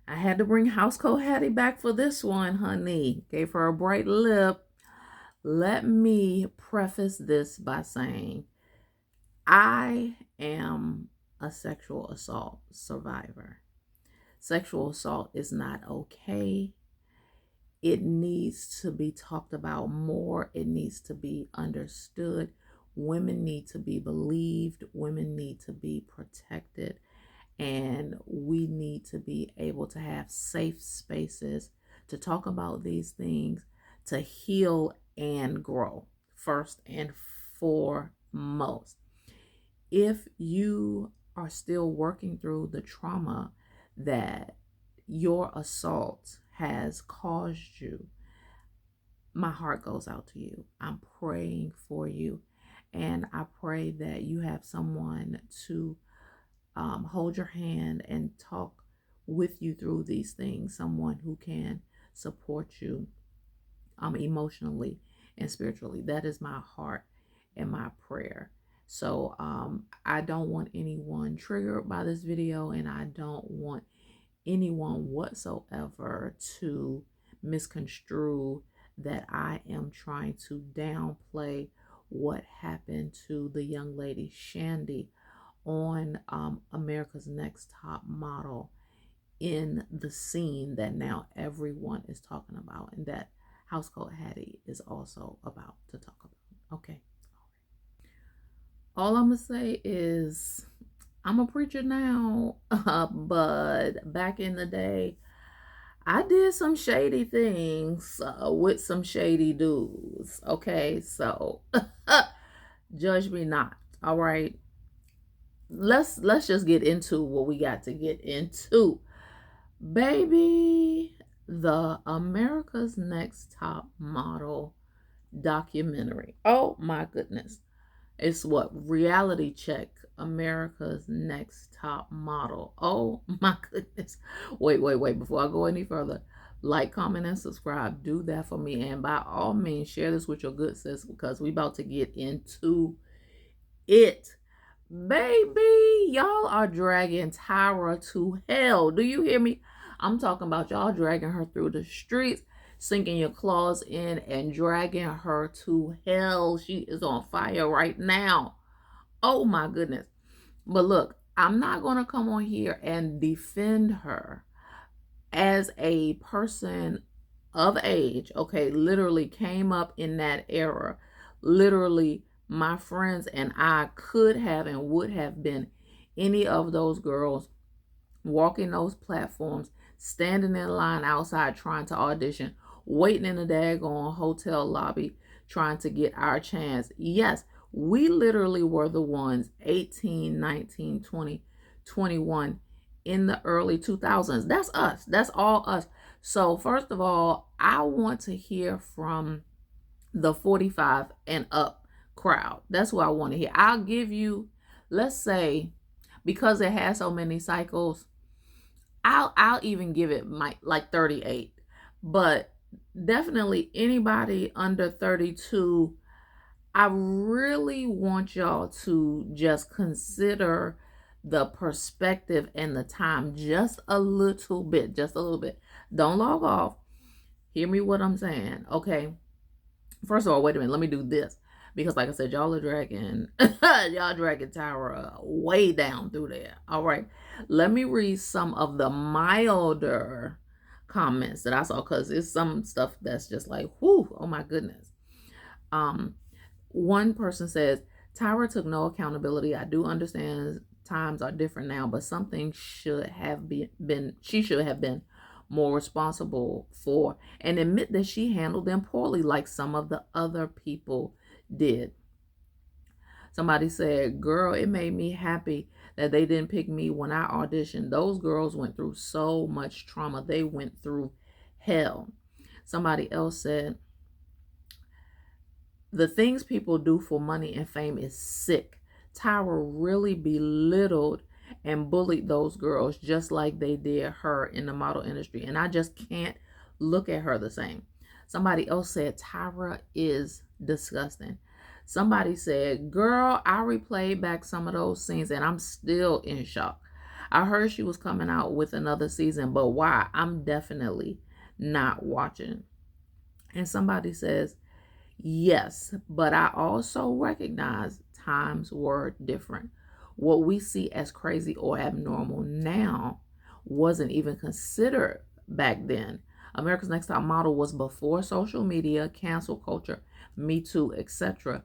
I had to bring Housecoat Hattie back for this one, honey. Gave her a bright lip. Let me preface this by saying I am a sexual assault survivor. Sexual assault is not okay. It needs to be talked about more. It needs to be understood. Women need to be believed. Women need to be protected. And we need to be able to have safe spaces to talk about these things, to heal and grow, first and foremost. If you are still working through the trauma that your assault has caused you, my heart goes out to you. I'm praying for you. And I pray that you have someone to hold your hand and talk with you through these things, someone who can support you emotionally and spiritually. That is my heart and my prayer. So I don't want anyone triggered by this video, and I don't want anyone whatsoever to misconstrue that I am trying to downplay what happened to the young lady Shandy on America's Next Top Model, in the scene that now everyone is talking about, and that Housecoat Hattie is also about to talk about. Okay. All I'm going to say is I'm a preacher now, but back in the day, I did some shady things with some shady dudes. Okay, so judge me not. All right. Let's just get into what we got to get into. Baby, the America's Next Top Model documentary. Oh my goodness. It's what? Reality Check, America's Next Top Model. Oh my goodness. Wait. Before I go any further, like, comment, and subscribe. Do that for me. And by all means, share this with your good sis, because we about to get into it. Baby, y'all are dragging Tyra to hell. Do you hear me? I'm talking about y'all dragging her through the streets, sinking your claws in, and dragging her to hell. She is on fire right now. Oh my goodness. But look, I'm not going to come on here and defend her as a person of age. Okay, literally came up in that era. Literally, my friends and I could have and would have been any of those girls walking those platforms, standing in line outside trying to audition, waiting in a daggone hotel lobby trying to get our chance. Yes, we literally were the ones 18, 19, 20, 21 in the early 2000s. That's us. That's all us. So first of all, I want to hear from the 45 and up crowd. That's what I want to hear. I'll give you, let's say, because it has so many cycles, I'll even give it like 38. But definitely anybody under 32, I really want y'all to just consider the perspective and the time just a little bit. Don't log off. Hear me what I'm saying, okay? First of all, wait a minute. Let me do this. Because like I said, y'all are dragging Tyra way down through there. All right. Let me read some of the milder comments that I saw, because it's some stuff that's just like, whoo, oh my goodness. One person says, Tyra took no accountability. I do understand times are different now, but something should have been she should have been more responsible for, and admit that she handled them poorly like some of the other people did. Somebody said, girl, it made me happy that they didn't pick me when I auditioned. Those girls went through so much trauma. They went through hell. Somebody else said, the things people do for money and fame is sick. Tyra really belittled and bullied those girls just like they did her in the model industry. And I just can't look at her the same. Somebody else said, Tyra is disgusting. Somebody said, girl, I replayed back some of those scenes and I'm still in shock. I heard she was coming out with another season, but why? I'm definitely not watching. And somebody says, yes, but I also recognize times were different. What we see as crazy or abnormal now wasn't even considered back then. America's Next Top Model was before social media, cancel culture, Me Too, etc.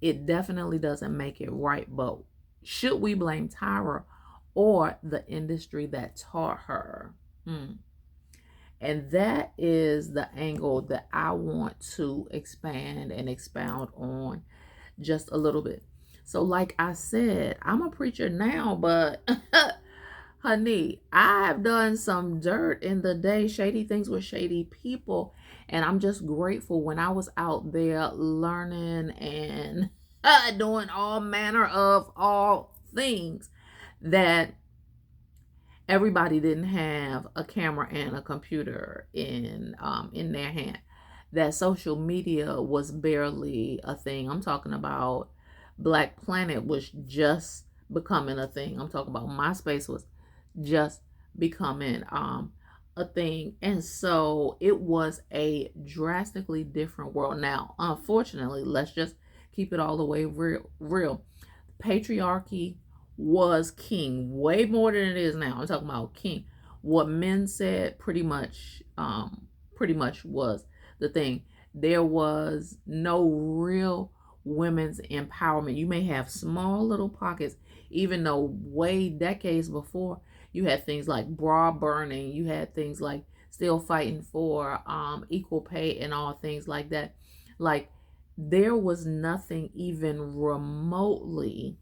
It definitely doesn't make it right, but should we blame Tyra or the industry that taught her? And that is the angle that I want to expand and expound on just a little bit. So, like I said, I'm a preacher now, but honey, I've done some dirt in the day, shady things with shady people. And I'm just grateful when I was out there learning and doing all manner of all things that everybody didn't have a camera and a computer in their hand. That social media was barely a thing. I'm talking about Black Planet was just becoming a thing. I'm talking about MySpace was just becoming a thing. And so it was a drastically different world. Now, unfortunately, let's just keep it all the way real. Patriarchy was king way more than it is now. I'm talking about king. What men said pretty much was the thing. There was no real women's empowerment. You may have small little pockets, even though way decades before you had things like bra burning, you had things like still fighting for equal pay and all things like that. Like there was nothing even remotely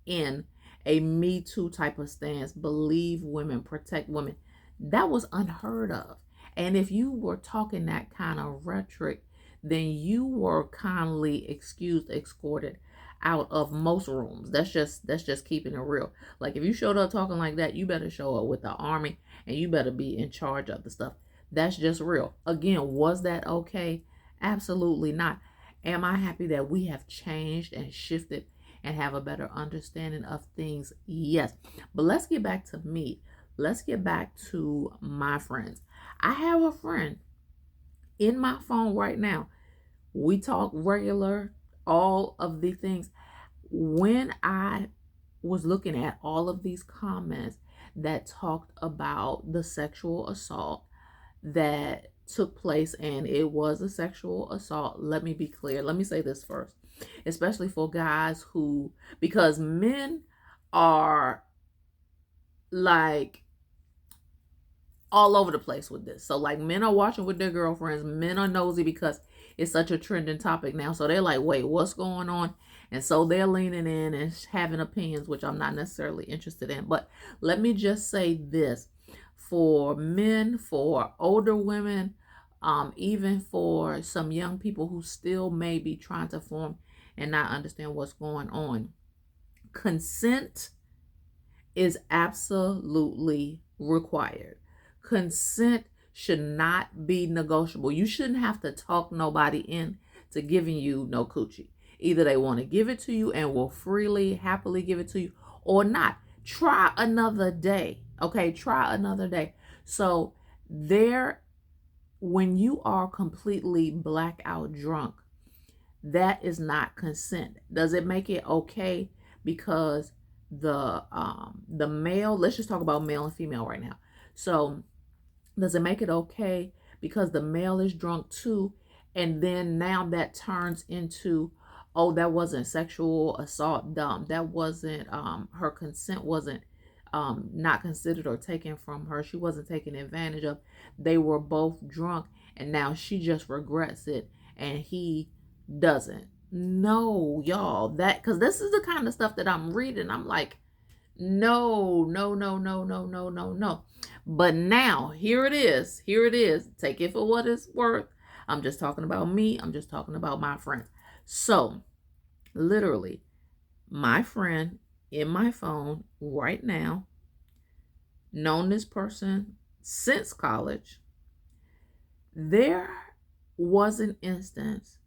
in a Me Too type of stance, believe women, protect women. That was unheard of. And if you were talking that kind of rhetoric, then you were kindly excused, escorted out of most rooms. That's just keeping it real. Like if you showed up talking like that, you better show up with the army and you better be in charge of the stuff. That's just real. Again, was that okay? Absolutely not. Am I happy that we have changed and shifted and have a better understanding of things? Yes. But let's get back to me. Let's get back to my friends. I have a friend in my phone right now. We talk regular, all of the things. When I was looking at all of these comments that talked about the sexual assault that took place, and it was a sexual assault, let me be clear. Let me say this first, especially for guys who, because men are like all over the place with this. So like men are watching with their girlfriends, men are nosy because it's such a trending topic now. So they're like, wait, what's going on? And so they're leaning in and having opinions, which I'm not necessarily interested in. But let me just say this, for men, for older women, even for some young people who still may be trying to form and not understand what's going on, consent is absolutely required. Consent should not be negotiable. You shouldn't have to talk nobody in to giving you no coochie. Either they want to give it to you and will freely, happily give it to you, or not. Try another day. Okay, try another day. So when you are completely blackout drunk, that is not consent. Does it make it okay because the male, let's just talk about male and female right now. So does it make it okay because the male is drunk too, and then now that turns into, oh, that wasn't sexual assault, that wasn't her consent wasn't not considered or taken from her, she wasn't taken advantage of, they were both drunk and now she just regrets it and he doesn't? No, y'all, that, because this is the kind of stuff that I'm reading, I'm like, no, no, no, no, no, no, no, no. But now, here it is. Here it is. Take it for what it's worth. I'm just talking about me. I'm just talking about my friends. So, literally, my friend in my phone right now, known this person since college, there was an instance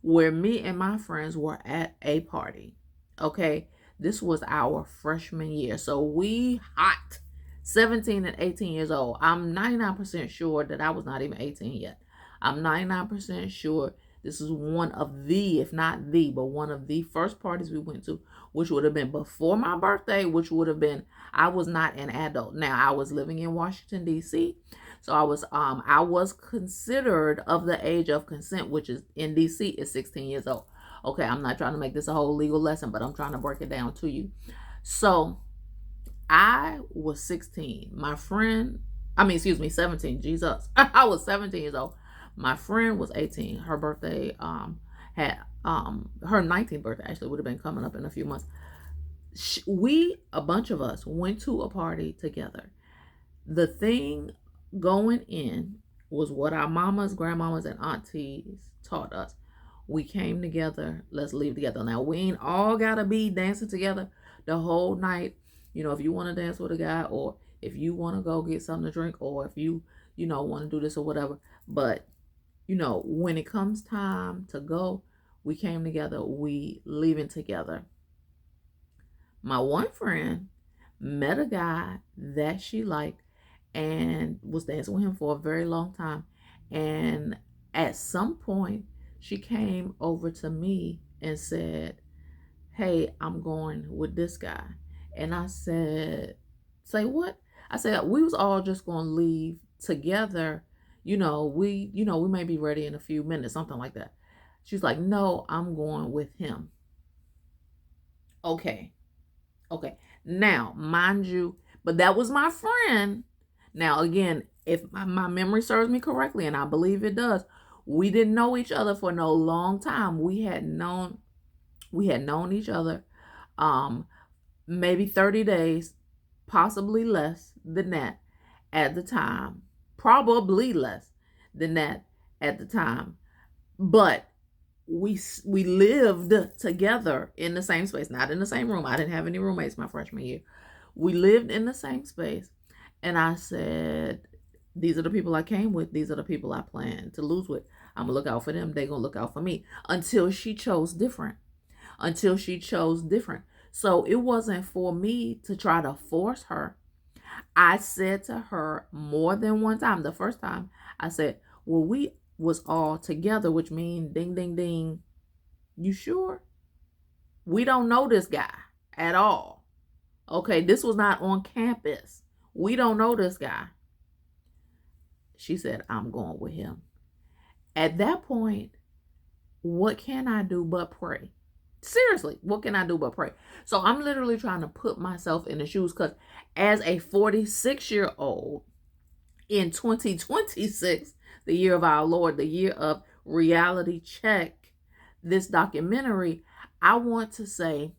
where me and my friends were at a party. Okay? This was our freshman year. So we hot 17 and 18 years old. I'm 99% sure that I was not even 18 yet. I'm 99% sure this is one of the, if not the, but one of the first parties we went to, which would have been before my birthday, which would have been, I was not an adult. Now, I was living in Washington, D.C., so I was considered of the age of consent, which is in DC is 16 years old. Okay, I'm not trying to make this a whole legal lesson, but I'm trying to break it down to you. So I was 16. My friend, 17. Jesus. I was 17 years old. My friend was 18. Her birthday had her 19th birthday actually would have been coming up in a few months. A bunch of us went to a party together. The thing going in was what our mamas, grandmamas, and aunties taught us. We came together, let's leave together. Now, we ain't all gotta be dancing together the whole night. If you want to dance with a guy, or if you want to go get something to drink, or if you want to do this or whatever. But, when it comes time to go, we came together, we leaving together. My one friend met a guy that she liked and was dancing with him for a very long time. And at some point, she came over to me and said, "Hey, I'm going with this guy." And I said, "Say what?" I said, "We was all just going to leave together. We may be ready in a few minutes," something like that. She's like, "No, I'm going with him." Okay. Now, mind you, but that was my friend. Now, again, if my memory serves me correctly, and I believe it does, we didn't know each other for no long time. We had known each other maybe 30 days, possibly less than that at the time. Probably less than that at the time. But we lived together in the same space, not in the same room. I didn't have any roommates my freshman year. We lived in the same space. And I said, these are the people I came with. These are the people I plan to lose with. I'm going to look out for them. They're going to look out for me until she chose different. So it wasn't for me to try to force her. I said to her more than one time. The first time I said, well, we was all together, which means ding, ding, ding. You sure? We don't know this guy at all. Okay, this was not on campus. We don't know this guy. She said, I'm going with him. At that point, what can I do but pray? Seriously, what can I do but pray? So I'm literally trying to put myself in the shoes, because as a 46-year-old in 2026, the year of our Lord, the year of reality check, this documentary, I want to say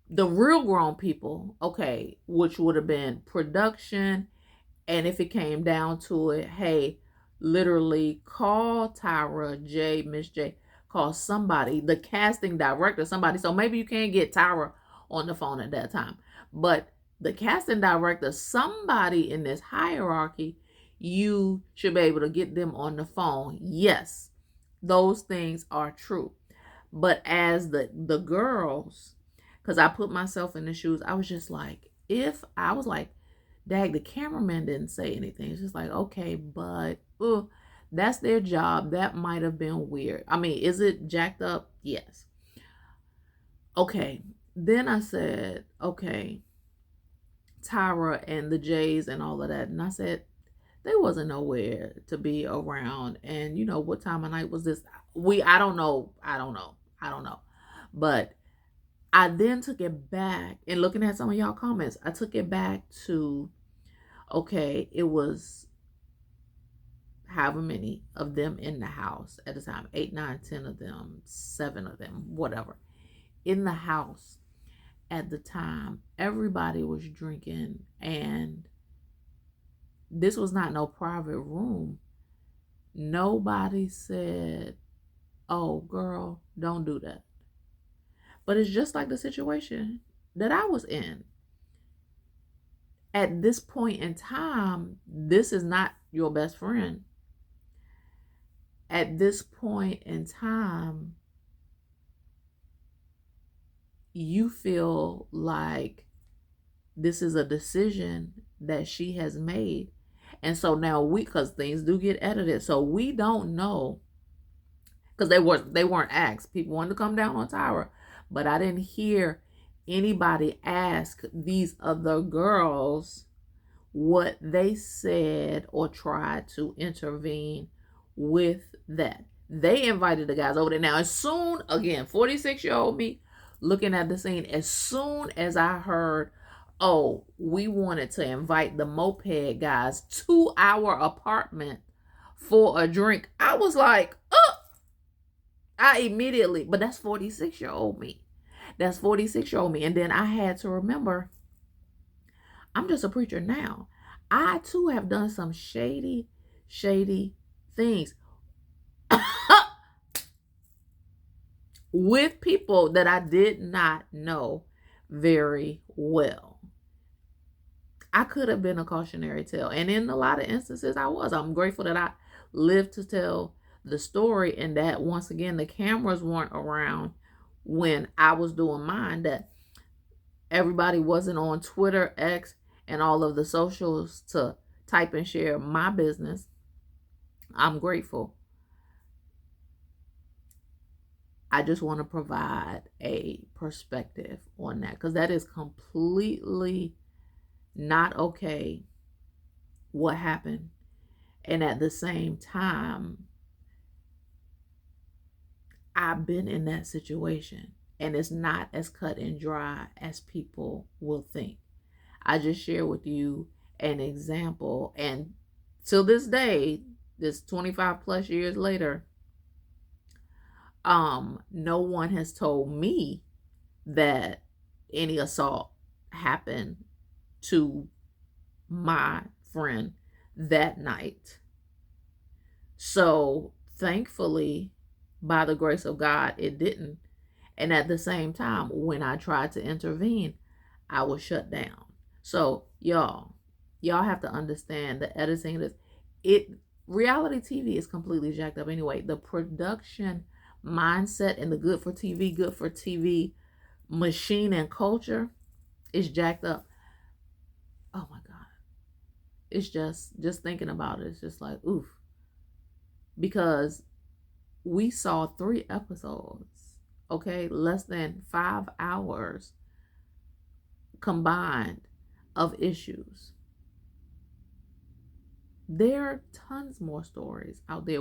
the real grown people, okay, which would have been production, and if it came down to it, hey, literally call Tyra, Miss J, call somebody, the casting director, somebody. So maybe you can't get Tyra on the phone at that time, but the casting director, somebody in this hierarchy, you should be able to get them on the phone. Yes, those things are true. But as the girls, because I put myself in the shoes, I was just like, dag, the cameraman didn't say anything. It's just like, okay, but that's their job. That might have been weird. I mean, is it jacked up? Yes. Okay. Then I said, okay, Tyra and the Jays and all of that. And I said, they wasn't nowhere to be around. And what time of night was this? I don't know. But I then took it back, and looking at some of y'all comments, I took it back to, okay, it was however many of them in the house at the time, 8, 9, 10 of them, 7 of them, whatever, in the house at the time. Everybody was drinking, and this was not no private room. Nobody said, oh, girl, don't do that. But it's just like the situation that I was in. At this point in time, this is not your best friend. At this point in time, you feel like this is a decision that she has made. And so now because things do get edited, so we don't know, because they weren't asked. People wanted to come down on Tyra, but I didn't hear anybody ask these other girls what they said or tried to intervene with that. They invited the guys over there. Now, as soon, again, 46-year-old me looking at the scene, as soon as I heard, oh, we wanted to invite the moped guys to our apartment for a drink, I was like, oh, I immediately, but that's 46-year-old me. That's 46-year-old me. And then I had to remember, I'm just a preacher now. I too have done some shady, shady things with people that I did not know very well. I could have been a cautionary tale. And in a lot of instances, I was. I'm grateful that I lived to tell the story, and that once again, the cameras weren't around when I was doing mine, that everybody wasn't on Twitter, X, and all of the socials to type and share my business. I'm grateful. I just want to provide a perspective on that, because that is completely not okay what happened. And at the same time, I've been in that situation, and it's not as cut and dry as people will think. I just share with you an example, and till this day, this 25 plus years later, no one has told me that any assault happened to my friend that night. So thankfully, by the grace of God, it didn't. And at the same time, when I tried to intervene, I was shut down. So y'all have to understand the editing this. It reality TV is completely jacked up anyway. The production mindset and the good for TV machine and culture is jacked up. Oh my God. It's just thinking about it, it's just like, oof. Because we saw 3 episodes, okay, less than 5 hours combined of issues. There are tons more stories out there.